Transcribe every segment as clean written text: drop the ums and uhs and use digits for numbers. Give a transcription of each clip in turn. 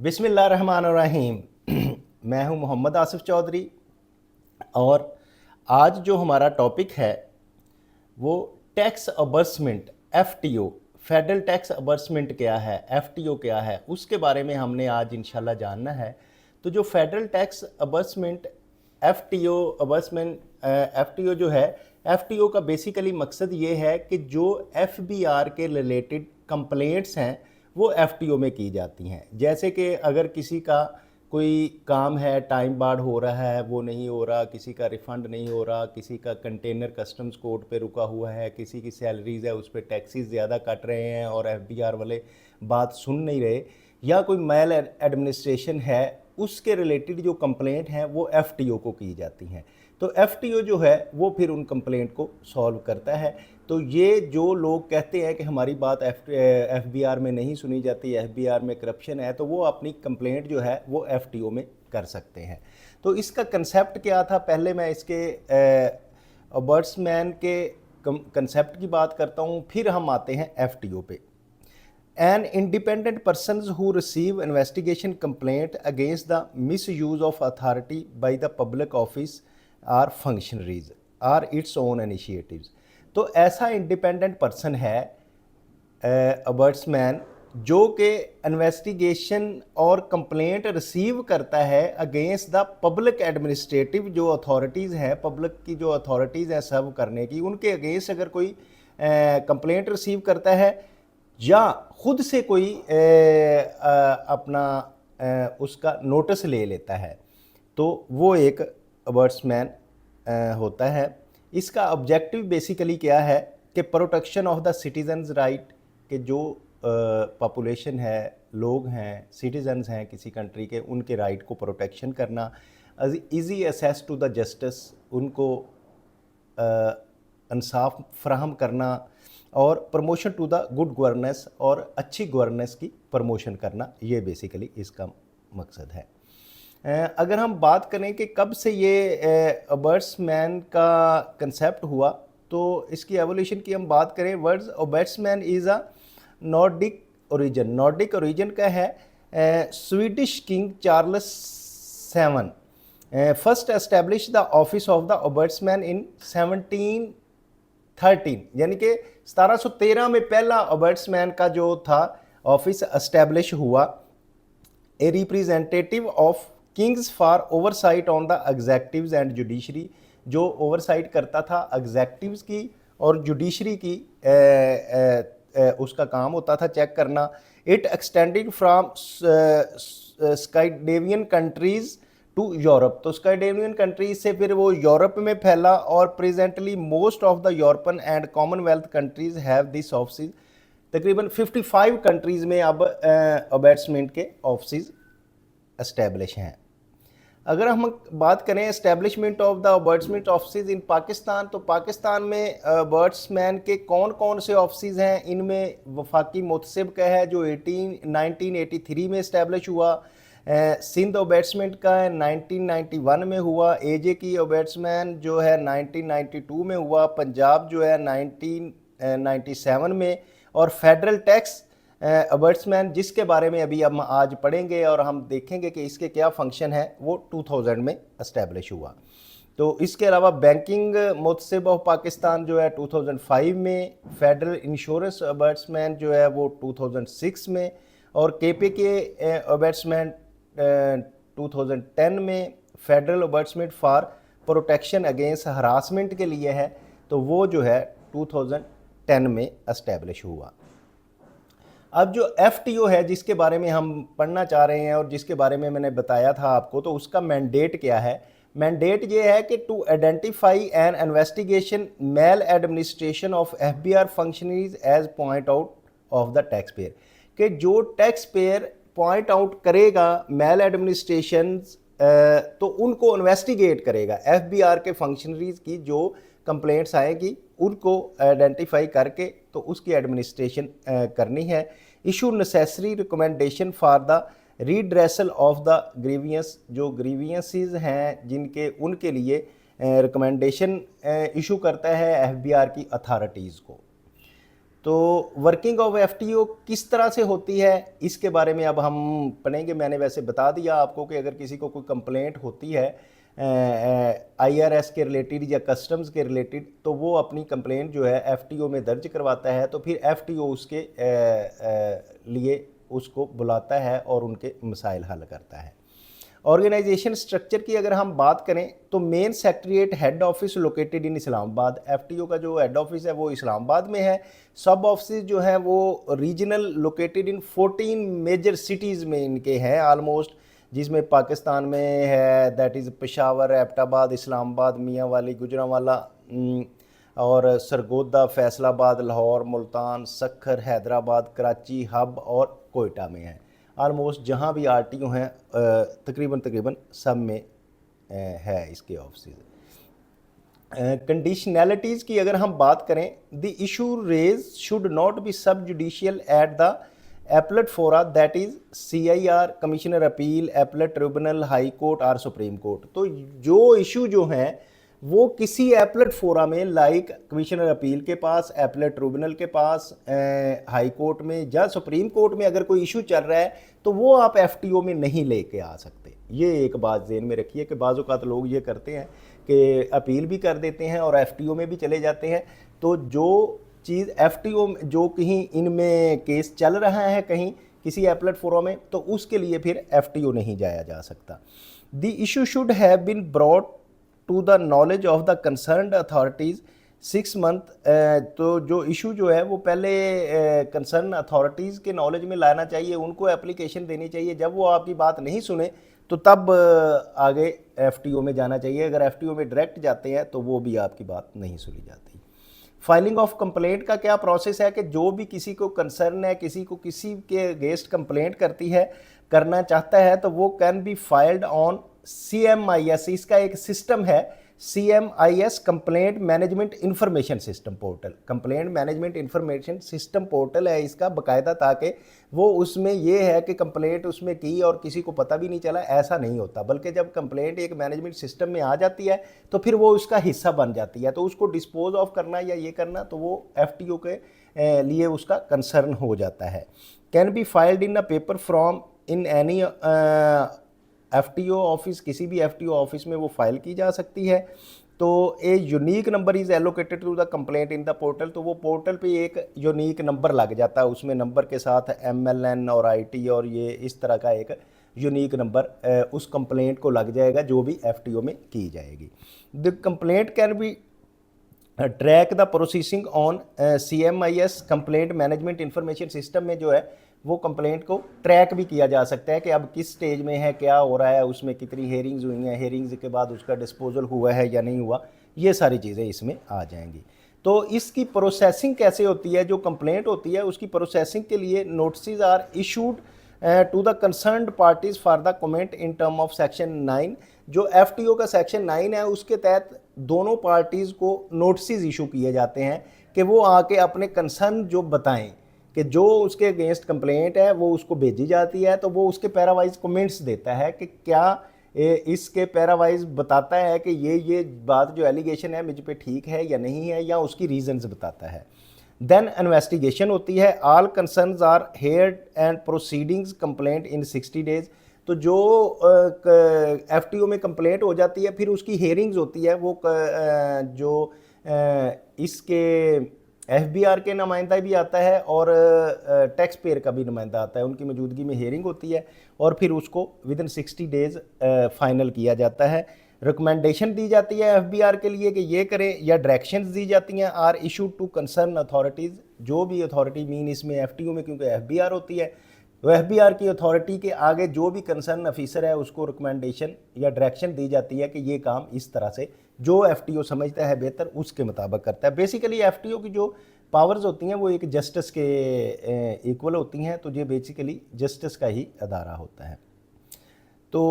बिस्मिल्लाहिर्रहमानिर्रहीम। मैं हूं मोहम्मद आसिफ चौधरी और आज जो हमारा टॉपिक है वो टैक्स अबर्समेंट एफटीओ, फेडरल टैक्स अबर्समेंट क्या है, एफटीओ क्या है, उसके बारे में हमने आज इंशाल्लाह जानना है। तो जो फेडरल टैक्स अबर्समेंट एफटीओ जो है, एफटीओ का बेसिकली मकसद ये है कि जो एफबीआर के रिलेटेड कंप्लेंट्स हैं वो एफटीओ में की जाती हैं। जैसे कि अगर किसी का कोई काम है, टाइम बार्ड हो रहा है, वो नहीं हो रहा, किसी का रिफ़ंड नहीं हो रहा, किसी का कंटेनर कस्टम्स कोड पे रुका हुआ है, किसी की सैलरीज है उस पर टैक्सेस ज़्यादा कट रहे हैं और एफबीआर वाले बात सुन नहीं रहे, या कोई मेल एडमिनिस्ट्रेशन है, उसके रिलेटेड जो कंप्लेंट हैं वो एफटीओ को की जाती हैं। तो एफटीओ जो है वो फिर उन कंप्लेंट को सॉल्व करता है। तो ये जो लोग कहते हैं कि हमारी बात एफबीआर में नहीं सुनी जाती, एफबीआर में करप्शन है, तो वो अपनी कंप्लेंट जो है वो एफटीओ में कर सकते हैं। तो इसका कंसेप्ट क्या था, पहले मैं इसके अबर्ट्समैन के कंसेप्ट की बात करता हूँ, फिर हम आते हैं एफटीओ पे। An independent persons who receive investigation complaint against the misuse of authority by the public office or functionaries or its own initiatives। तो ऐसा इंडिपेंडेंट पर्सन है अबर्ट्समैन जो कि इन्वेस्टिगेशन और कंप्लेंट रिसीव करता है अगेंस्ट द पब्लिक एडमिनिस्ट्रेटिव जो authorities हैं, पब्लिक की जो अथॉरिटीज़ हैं सर्व करने की, उनके अगेंस्ट अगर कोई कंप्लेंट रिसीव करता है या खुद से कोई अपना उसका नोटिस ले लेता है, तो वो एक अबर्ट्समैन होता है। इसका ऑब्जेक्टिव बेसिकली क्या है कि protection of the citizens right, कि जो पॉपुलेशन है, लोग हैं, सिटीजन्स हैं किसी कंट्री के, उनके राइट को प्रोटेक्शन करना, easy access to the justice, उनको इंसाफ फ्राहम करना, और promotion to the good governance, और अच्छी गवर्नेंस की प्रमोशन करना, ये बेसिकली इसका मकसद है। अगर हम बात करें कि कब से ये अबर्ट्समैन का कंसेप्ट हुआ, तो इसकी एवोल्यूशन की हम बात करें, words ombudsman is a Nordic origin. Nordic origin का है। Swedish king Charles 7 first establish the office of the ombudsman in 1713, यानी कि 1713 में पहला अबर्ट्समैन का जो था ऑफिस एस्टेब्लिश हुआ। A representative of kings for oversight on the executives and judiciary, जो ओवरसाइट करता था एग्जेक्टिव्स की और जुडिशरी की, उसका काम होता था चेक करना। It extended from Scandinavian countries to Europe, तो स्काइडेवियन कंट्रीज से फिर वो यूरोप में फैला, और presently most of the European and Commonwealth countries have this office. तकरीबन 55 कंट्रीज़ में अब अबर्ट्समेंट के ऑफिस एस्टेब्लिश हैं। अगर हम बात करें establishment of the ombudsman office in Pakistan, तो पाकिस्तान में अबर्ट्समैन के कौन कौन से ऑफिस हैं, इनमें वफाकी मुतसिब का है जो 1983 में इस्टेब्लिश हुआ। सिंध अबर्ट्समेंट का 1991 में हुआ। एजे की अबर्ट्समैन जो है 1992 में हुआ। पंजाब जो है 1997 में। और फेडरल टैक्स अबर्ट्समैन जिसके बारे में अभी हम आज पढ़ेंगे और हम देखेंगे कि इसके क्या फंक्शन है, वो 2000 में इस्टेब्लिश हुआ। तो इसके अलावा बैंकिंग मुतसिब ऑफ पाकिस्तान जो है 2005 में। फेडरल इंश्योरेंस अबर्ट्समैन जो है वो 2006 में। और केपीके अबर्ट्समैन 2010 में। Federal ombudsman for protection against harassment के लिए है, तो वो जो है 2010 में इस्टेब्लिश हुआ। अब जो एफटीओ है जिसके बारे में हम पढ़ना चाह रहे हैं और जिसके बारे में मैंने बताया था आपको, तो उसका मैंडेट क्या है। मैंडेट ये है कि to identify an investigation maladministration of FBR functionaries as point out of the taxpayer, कि जो टैक्स पेयर पॉइंट आउट करेगा मेल एडमिनिस्ट्रेशन, तो उनको इन्वेस्टिगेट करेगा। एफबीआर के फंक्शनरीज की जो कंप्लेंट्स आएगी उनको आइडेंटिफाई करके तो उसकी एडमिनिस्ट्रेशन करनी है। Issue necessary recommendation for the redressal of the grievances, जो ग्रीवियंसेस हैं जिनके, उनके लिए रिकमेंडेशन इशू करता है एफबीआर की अथॉरिटीज़ को। तो वर्किंग ऑफ एफटीओ किस तरह से होती है इसके बारे में अब हम पढ़ेंगे। मैंने वैसे बता दिया आपको कि अगर किसी को कोई कंप्लेंट होती है आईआरएस के रिलेटेड या कस्टम्स के रिलेटेड, तो वो अपनी कंप्लेंट जो है एफटीओ में दर्ज करवाता है, तो फिर एफटीओ उसके लिए उसको बुलाता है और उनके मसाइल हल करता है। ऑर्गेनाइजेशन स्ट्रक्चर की अगर हम बात करें तो main secretariat head office located in Islamabad. FTO का जो हेड ऑफिस है वो इस्लामाबाद में है। सब ऑफिस जो हैं वो regional located in 14 major cities में इनके हैं ऑलमोस्ट, जिसमें पाकिस्तान में है दैट इज़ पेशावर, एबटाबाद, इस्लामाबाद, मियांवाली, गुजरांवाला और सरगोदा, फैसलाबाद, लाहौर, मुल्तान, सखर, हैदराबाद, कराची, हब और कोयटा में है। ऑलमोस्ट जहाँ भी आरटीओ हैं तकरीबन सब में है इसके ऑफिस। कंडीशनैलिटीज़ की अगर हम बात करें, the issue raised should not be sub judicial at the appellate fora that is CIR, commissioner appeal, appellate tribunal, high court और सुप्रीम कोर्ट। तो जो इशू जो हैं वो किसी एपलेट फोरा में लाइक कमिश्नर अपील के पास, एपलेट ट्रिब्यूनल के पास, हाई कोर्ट में या सुप्रीम कोर्ट में अगर कोई इशू चल रहा है तो वो आप एफटीओ में नहीं लेके आ सकते। ये एक बात ज़हन में रखिए कि बाज़ औक़ात लोग ये करते हैं कि अपील भी कर देते हैं और एफटीओ में भी चले जाते हैं। तो जो चीज़ एफटीओ जो कहीं इनमें केस चल रहा है कहीं किसी एपलेट फोरम में, तो उसके लिए फिर एफटीओ नहीं जाया जा सकता। The issue should have been brought to the knowledge of the concerned authorities 6 month. तो जो इशू जो है वो पहले कंसर्न अथॉरिटीज़ के नॉलेज में लाना चाहिए, उनको एप्लीकेशन देनी चाहिए। जब वो आपकी बात नहीं सुने तो तब आगे एफटीओ में जाना चाहिए। अगर एफटीओ में डायरेक्ट जाते हैं तो वो भी आपकी बात नहीं सुनी जाती। फाइलिंग ऑफ कंप्लेंट का क्या प्रोसेस है कि जो भी किसी को कंसर्न है, किसी को किसी के अगेंस्ट कंप्लेंट करना चाहता है तो वो can be filed on CMIS। इसका एक सिस्टम है CMIS, complaint management information system portal. Complaint management information system portal है इसका बाकायदा, ताकि वो उसमें ये है कि कंप्लेंट उसमें की और किसी को पता भी नहीं चला, ऐसा नहीं होता। बल्कि जब कंप्लेंट एक मैनेजमेंट सिस्टम में आ जाती है तो फिर वो उसका हिस्सा बन जाती है, तो उसको डिस्पोज ऑफ करना या ये करना तो वो एफटीओ के लिए उसका कंसर्न हो जाता है। Can be filed in a paper from in any FTO office, किसी भी एफटीओ ऑफिस में वो फाइल की जा सकती है। तो a unique number is allocated to the complaint in the portal. तो वो पोर्टल पे एक यूनिक नंबर लग जाता है, उसमें नंबर के साथ MLN और IT और ये इस तरह का एक यूनिक नंबर उस कंप्लेंट को लग जाएगा जो भी एफटीओ में की जाएगी। The complaint can be track the processing on CMIS, complaint management information system में जो है वो कंप्लेंट को ट्रैक भी किया जा सकता है कि अब किस स्टेज में है, क्या हो रहा है, उसमें कितनी हेयरिंग्स हुई हैं, हेयरिंग्स के बाद उसका डिस्पोजल हुआ है या नहीं हुआ, ये सारी चीज़ें इसमें आ जाएंगी। तो इसकी प्रोसेसिंग कैसे होती है, जो कंप्लेंट होती है उसकी प्रोसेसिंग के लिए notice are issued to the concerned parties for the comment in term of section 9। जो एफटीओ का सेक्शन 9 है उसके तहत दोनों पार्टीज़ को नोटिस इशू किए जाते हैं कि वो आके अपने कंसर्न जो बताएं कि जो उसके अगेंस्ट कंप्लेंट है वो उसको भेजी जाती है, तो वो उसके पैरावाइज कमेंट्स देता है कि क्या इसके पैरावाइज बताता है कि ये बात जो एलिगेशन है मुझ पे ठीक है या नहीं है, या उसकी रीजंस बताता है। देन इन्वेस्टिगेशन होती है। All concerns are heard and proceedings complaint in 60 days. तो जो एफटीओ में कंप्लेंट हो जाती है फिर उसकी हेयरिंग्स होती है। वो जो इसके FBR के नुमाइंदा भी आता है और टैक्स पेयर का भी नुमाइंदा आता है, उनकी मौजूदगी में हेयरिंग होती है और फिर उसको विद इन 60 डेज़ फाइनल किया जाता है। रिकमेंडेशन दी जाती है FBR के लिए कि ये करें, या डायरेक्शंस दी जाती हैं are issued to concern authorities. जो भी अथॉरिटी मीन इसमें एफटीओ में क्योंकि FBR होती है, तो FBR की अथॉरिटी के आगे जो भी कंसर्न ऑफिसर है उसको रिकमेंडेशन या डायरेक्शन दी जाती है कि ये काम इस तरह से जो एफटीओ समझता है बेहतर उसके मुताबिक करता है। बेसिकली एफटीओ की जो पावर्स होती हैं वो एक जस्टिस के इक्वल होती हैं, तो ये बेसिकली जस्टिस का ही अदारा होता है। तो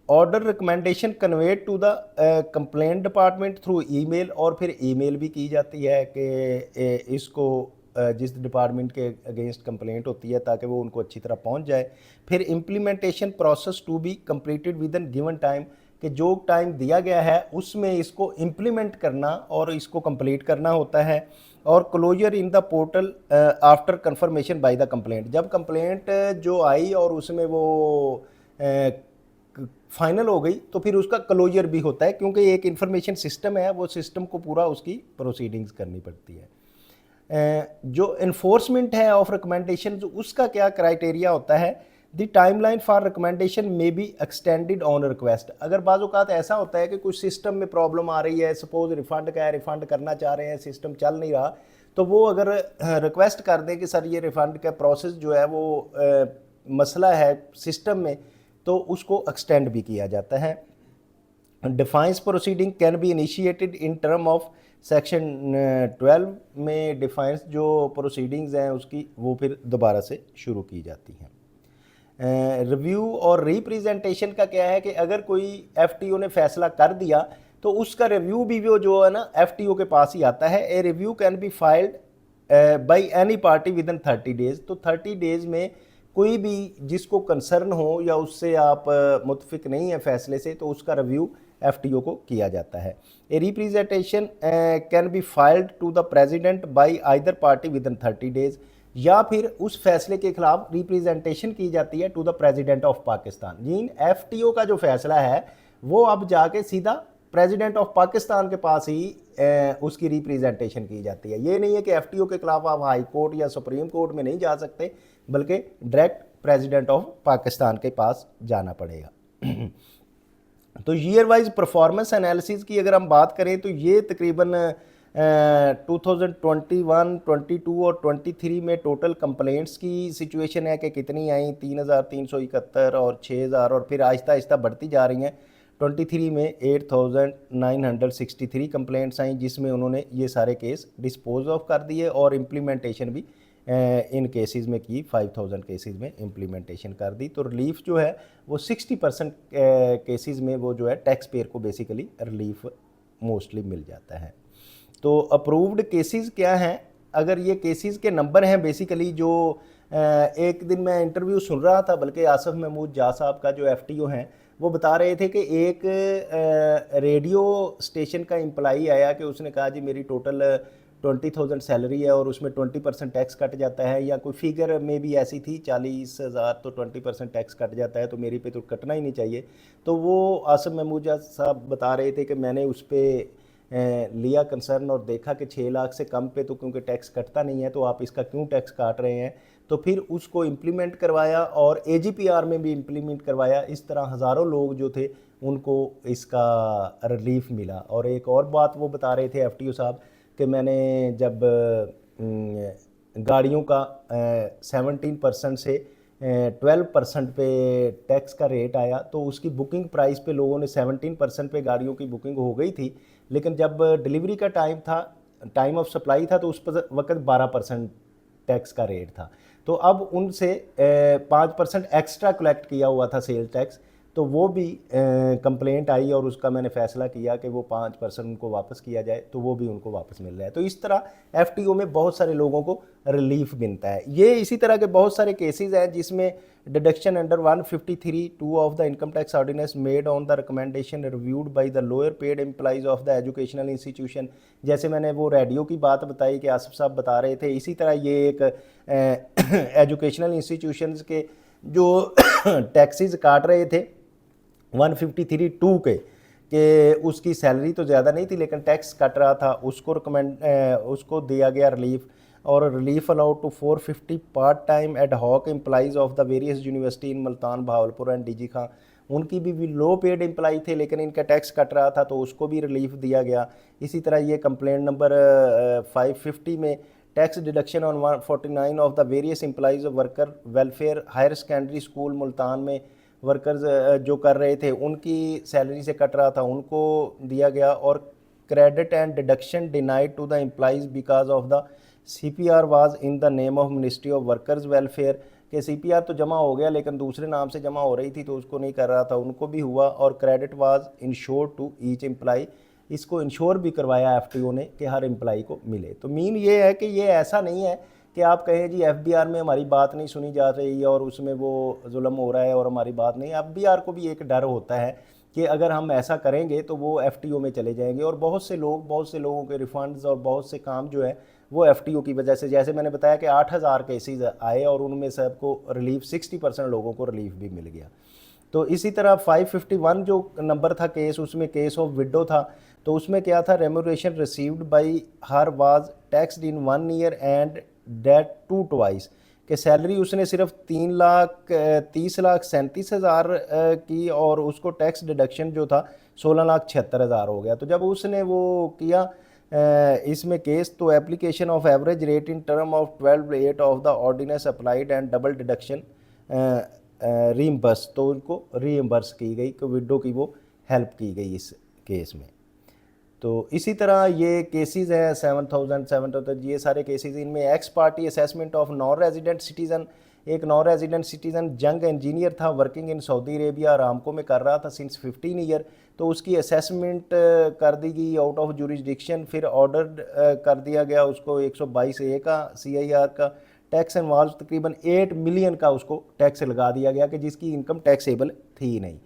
order recommendation conveyed to the complaint department through email, और फिर ईमेल भी की जाती है कि इसको जिस डिपार्टमेंट के अगेंस्ट कंप्लेंट होती है ताकि वो उनको अच्छी तरह पहुंच जाए। फिर implementation process to be completed within given time, कि जो टाइम दिया गया है उसमें इसको इम्प्लीमेंट करना और इसको कंप्लीट करना होता है। और closure in the portal after confirmation by the complaint. जब कंप्लेंट जो आई और उसमें वो फाइनल हो गई तो फिर उसका क्लोजर भी होता है, क्योंकि एक इंफॉर्मेशन सिस्टम है, वो सिस्टम को पूरा उसकी प्रोसीडिंग्स करनी पड़ती है। जो इन्फोर्समेंट है ऑफ रिकमेंडेशन, उसका क्या क्राइटेरिया होता है? The timeline for recommendation may be extended on request. अगर बाज़-औक़ात ऐसा होता है कि कुछ सिस्टम में प्रॉब्लम आ रही है, सपोज रिफ़ंड का है, रिफ़ंड करना चाह रहे हैं, सिस्टम चल नहीं रहा, तो वो अगर रिक्वेस्ट कर दें कि सर ये रिफ़ंड का प्रोसेस जो है वो मसला है सिस्टम में, तो उसको एक्सटेंड भी किया जाता है। Defines proceeding can be initiated in term of section 12 में डिफाइंस जो प्रोसीडिंग्स हैं उसकी वो फिर दोबारा से शुरू की जाती हैं। रिव्यू और रिप्रेजेंटेशन का क्या है कि अगर कोई एफटीओ ने फैसला कर दिया तो उसका रिव्यू भी वो जो है ना एफटीओ के पास ही आता है। A review can be filed by any party within 30 days. तो 30 डेज में कोई भी जिसको कंसर्न हो या उससे आप मुतफिक नहीं है फैसले से, तो उसका रिव्यू एफटीओ को किया जाता है। A representation can be filed to the president by either party within 30 days, या फिर उस फैसले के खिलाफ रिप्रेजेंटेशन की जाती है to the president of Pakistan. जिन एफटीओ का जो फैसला है वो अब जाके सीधा प्रेसिडेंट ऑफ पाकिस्तान के पास ही उसकी रिप्रेजेंटेशन की जाती है। ये नहीं है कि एफटीओ के खिलाफ आप हाई कोर्ट या सुप्रीम कोर्ट में नहीं जा सकते, बल्कि डायरेक्ट प्रेसिडेंट ऑफ पाकिस्तान के पास जाना पड़ेगा। तो ईयर वाइज परफॉर्मेंस एनालिसिस की अगर हम बात करें तो ये तकरीबन 2021, 22 और 23 में टोटल कंप्लेंट्स की सिचुएशन है कि कितनी आई, 3371 और 6000, और फिर आहिस्ता आहिस्ता बढ़ती जा रही हैं। 23 में 8963 कंप्लेंट्स आई, जिसमें उन्होंने ये सारे केस डिस्पोज ऑफ कर दिए और इम्प्लीमेंटेशन भी इन केसेस में की, 5000 केसेस में इम्प्लीमेंटेशन कर दी। तो रिलीफ जो है वो 60% केसेस में वो जो है टैक्स पेयर को बेसिकली रिलीफ मोस्टली मिल जाता है। तो अप्रूव्ड केसेस क्या हैं? अगर ये केसेस के नंबर हैं बेसिकली, जो एक दिन मैं इंटरव्यू सुन रहा था, बल्कि आसिफ महमूद जा साहब का जो एफटीओ हैं वो बता रहे थे कि एक रेडियो स्टेशन का एम्प्लॉई आया कि उसने कहा जी मेरी टोटल 20,000 सैलरी है और उसमें 20% टैक्स कट जाता है, या कोई फिगर में भी ऐसी थी 40,000, तो 20% टैक्स कट जाता है, तो मेरी पे तो कटना ही नहीं चाहिए। तो वो आसिफ महमूद साहब बता रहे थे कि मैंने उस पर लिया कंसर्न और देखा कि 6 लाख से कम पे तो क्योंकि टैक्स कटता नहीं है, तो आप इसका क्यों टैक्स काट रहे हैं? तो फिर उसको इम्प्लीमेंट करवाया और एजीपीआर में भी इम्प्लीमेंट करवाया। इस तरह हज़ारों लोग जो थे उनको इसका रिलीफ मिला। और एक और बात वो बता रहे थे एफटीओ साहब कि मैंने जब गाड़ियों का 17% से 12% पे टैक्स का रेट आया, तो उसकी बुकिंग प्राइस पे लोगों ने 17% पे गाड़ियों की बुकिंग हो गई थी, लेकिन जब डिलीवरी का टाइम था, टाइम ऑफ सप्लाई था, तो उस पर वक्त 12% टैक्स का रेट था। तो अब उनसे 5% एक्स्ट्रा कलेक्ट किया हुआ था सेल टैक्स, तो वो भी कंप्लेंट आई और उसका मैंने फ़ैसला किया कि वो 5% उनको वापस किया जाए, तो वो भी उनको वापस मिल रहा है। तो इस तरह एफटीओ में बहुत सारे लोगों को रिलीफ मिलता है। ये इसी तरह के बहुत सारे केसेस हैं जिसमें deduction under 153(2) of the income tax ordinance made on the recommendation reviewed by the lower paid employees of the educational institution. जैसे मैंने वो रेडियो की बात बताई कि आसिफ साहब बता रहे थे, इसी तरह ये एक एजुकेशनल इंस्टीट्यूशंस के जो टैक्सेस काट रहे थे 153(2) के उसकी सैलरी तो ज़्यादा नहीं थी लेकिन टैक्स कट रहा था, उसको दिया गया रिलीफ। और relief allowed to 450 part time ad hoc employees of the various university in Multan, Bahawalpur and DG Khan. उनकी भी लो पेड एम्प्लॉई थे लेकिन इनका टैक्स कट रहा था, तो उसको भी रिलीफ दिया गया। इसी तरह ये कंप्लेंट नंबर 550 में tax deduction on 149 of the various employees of worker welfare higher secondary school Multan में वर्कर्स जो कर रहे थे उनकी सैलरी से कट रहा था, उनको दिया गया। और credit and deduction denied to the employees because of the CPR was in the name of ministry of workers welfare, के CPR तो जमा हो गया लेकिन दूसरे नाम से जमा हो रही थी तो उसको नहीं कर रहा था, उनको भी हुआ। और credit was insure to each employee, इसको इंश्योर भी करवाया एफटीओ ने कि हर एम्प्लॉई को मिले। तो मीन ये है कि ये ऐसा नहीं है कि आप कहें जी FBR में हमारी बात नहीं सुनी जा रही है और उसमें वो जुल्म हो रहा है और हमारी बात नहीं। FBR को भी एक डर होता है कि अगर हम ऐसा करेंगे तो वो FTO में चले जाएंगे और बहुत से लोगों के रिफंड्स और बहुत से काम जो है वो एफटीओ की वजह से, जैसे मैंने बताया कि 8,000 केसेस आए और उनमें सबको रिलीफ 60% लोगों को रिलीफ भी मिल गया। तो इसी तरह 551 जो नंबर था केस, उसमें केस ऑफ विडो था। तो उसमें क्या था, remuneration received by her was taxed in 1 year and date 2 twice, कि सैलरी उसने सिर्फ 3,30,37,000 की और उसको टैक्स डिडक्शन जो था 16,76,000 हो गया। तो जब उसने वो किया इसमें केस, तो application of average rate in term of 12(8) of the ordinance applied and double deduction reimburse, तो उनको रीइम्बर्स की गई, कि विडो की वो हेल्प की गई इस केस में। तो इसी तरह ये केसेस हैं 7,000 ये सारे केसेस, इनमें x party assessment of non resident citizen, एक नॉन रेजिडेंट सिटीज़न जंग इंजीनियर था, working in Saudi Arabia, Aramco में कर रहा था सिंस 15 ईयर। तो उसकी असेसमेंट कर दी गई आउट ऑफ जुरिस्डिक्शन, फिर ऑर्डर कर दिया गया उसको 122A का CIR का टैक्स इन्वॉल्व, तकरीबन 8 मिलियन का उसको टैक्स लगा दिया गया, कि जिसकी इनकम टैक्सेबल थी नहीं।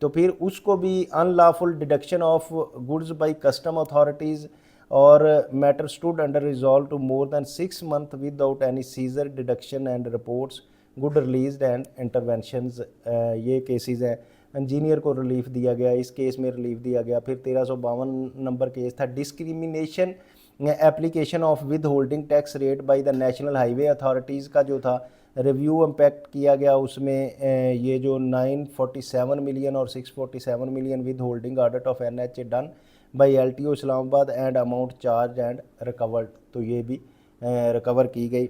तो फिर उसको भी unlawful deduction of goods by custom authorities और matter stood under resolve to more than 6 month without any seizure deduction and reports good release and interventions, ये केसेस हैं। इंजीनियर को रिलीफ दिया गया, इस केस में रिलीफ दिया गया। फिर 1352 नंबर केस था discrimination application of with holding tax rate by the national highway authorities का जो था रिव्यू इम्पैक्ट किया गया, उसमें ये जो 947 मिलियन और 647 million with holding audit of NHA done by LTO Islamabad and amount charge and recovered, तो ये भी रिकवर की गई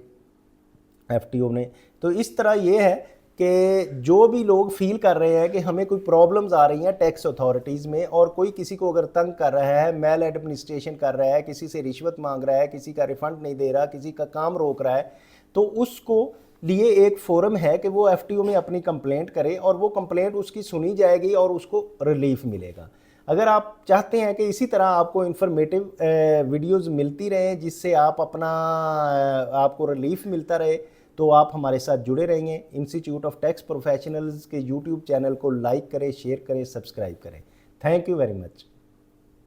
FTO ने। तो इस तरह ये है कि जो भी लोग फील कर रहे हैं कि हमें कोई प्रॉब्लम्स आ रही हैं टैक्स अथॉरिटीज़ में, और कोई किसी को अगर तंग कर रहा है, मेल एडमिनिस्ट्रेशन कर रहा है, किसी से रिश्वत मांग रहा है, किसी का रिफंड नहीं दे रहा, किसी का काम रोक रहा है, तो उसको लिए एक फोरम है कि वो FTO में अपनी कंप्लेंट करे और वो कंप्लेंट उसकी सुनी जाएगी और उसको रिलीफ मिलेगा। अगर आप चाहते हैं कि इसी तरह आपको इन्फॉर्मेटिव वीडियोस मिलती रहें जिससे आप अपना आपको रिलीफ मिलता रहे, तो आप हमारे साथ जुड़े रहेंगे। इंस्टीट्यूट ऑफ टैक्स प्रोफेशनल्स के YouTube चैनल को लाइक करें, शेयर करें, सब्सक्राइब करें। Thank you very much.